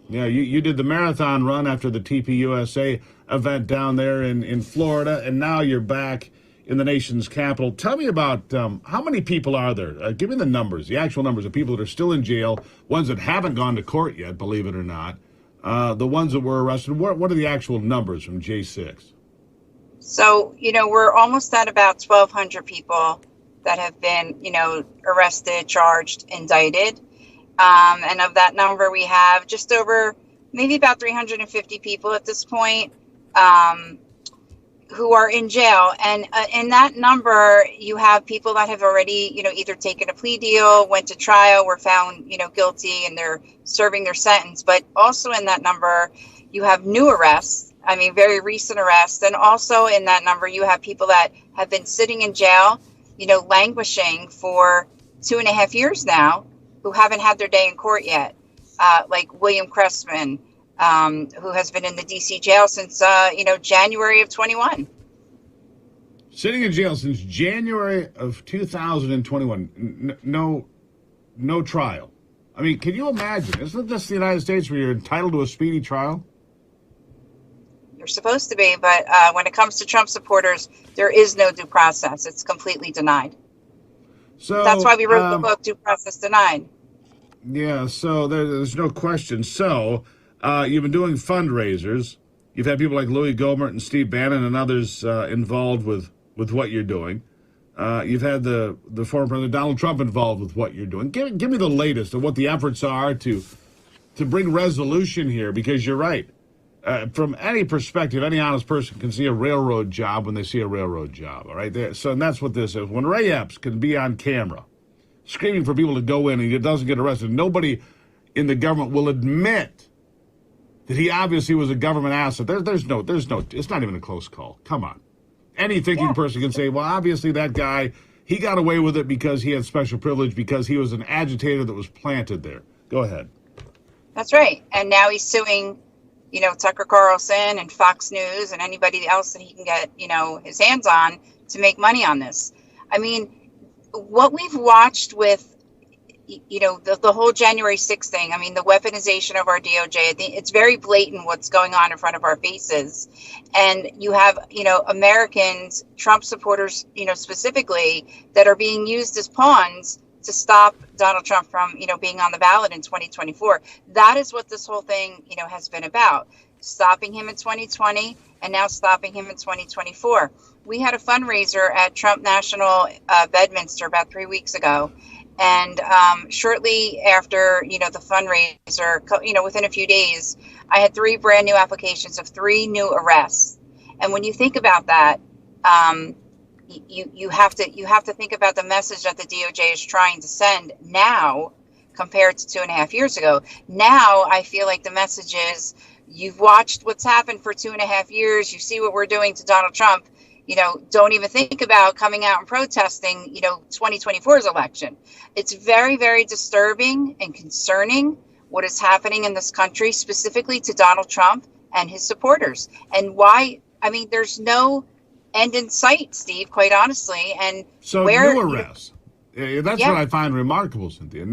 Yeah, you did the marathon run after the TPUSA event down there in Florida, and now you're back in the nation's capital. Tell me about how many people are there? Give me the numbers, the actual numbers of people that are still in jail, ones that haven't gone to court yet, believe it or not, the ones that were arrested. What are the actual numbers from J6? So, we're almost at about 1,200 people that have been, arrested, charged, indicted. And of that number, we have just over maybe about 350 people at this point who are in jail. And in that number, you have people that have already, either taken a plea deal, went to trial, were found, guilty, and they're serving their sentence. But also in that number, you have new arrests. I mean, very recent arrests. And also in that number, you have people that have been sitting in jail, languishing for 2.5 years now, who haven't had their day in court yet, like William Cressman, who has been in the D.C. jail since, January of 21. Sitting in jail since January of 2021. No trial. I mean, can you imagine? Isn't this the United States where you're entitled to a speedy trial? You're supposed to be, but when it comes to Trump supporters, there is no due process. It's completely denied. So that's why we wrote the book, Due Process Denied. Yeah, so there's no question. So you've been doing fundraisers. You've had people like Louis Gohmert and Steve Bannon and others involved with what you're doing. You've had the former President Donald Trump involved with what you're doing. Give me the latest of what the efforts are to bring resolution here, because you're right. From any perspective, any honest person can see a railroad job when they see a railroad job, all right? So, and that's what this is. When Ray Epps can be on camera screaming for people to go in and he doesn't get arrested, nobody in the government will admit that he obviously was a government asset. There's no, it's not even a close call. Come on. Any thinking person can say, well, obviously that guy, he got away with it because he had special privilege, because he was an agitator that was planted there. Go ahead. That's right. And now he's suing Tucker Carlson and Fox News and anybody else that he can get, his hands on to make money on this. I mean, what we've watched with, the whole January 6th thing, I mean, the weaponization of our DOJ, I think it's very blatant what's going on in front of our faces. And you have, Americans, Trump supporters, specifically, that are being used as pawns to stop Donald Trump from, being on the ballot in 2024. That is what this whole thing, has been about. Stopping him in 2020 and now stopping him in 2024. We had a fundraiser at Trump National Bedminster about 3 weeks ago. And shortly after, the fundraiser, within a few days, I had 3 brand new applications of 3 new arrests. And when you think about that, you have to think about the message that the DOJ is trying to send now compared to 2.5 years ago. Now I feel like the message is, you've watched what's happened for 2.5 years. You see what we're doing to Donald Trump. Don't even think about coming out and protesting, 2024's election. It's very, very disturbing and concerning what is happening in this country, specifically to Donald Trump and his supporters. And why, there's no end in sight, Steve, quite honestly. And so new arrests. That's what I find remarkable, Cynthia.